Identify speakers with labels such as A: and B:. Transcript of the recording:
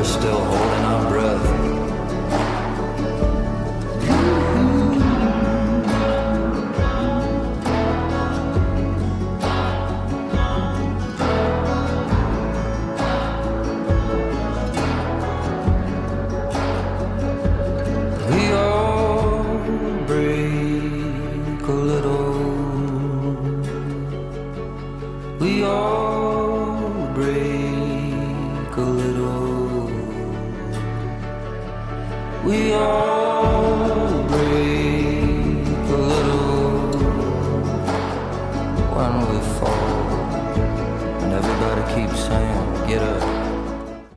A: still holding our breath. We all break a little. We all break a little. We all break a little when we fall. And everybody keeps saying, get up.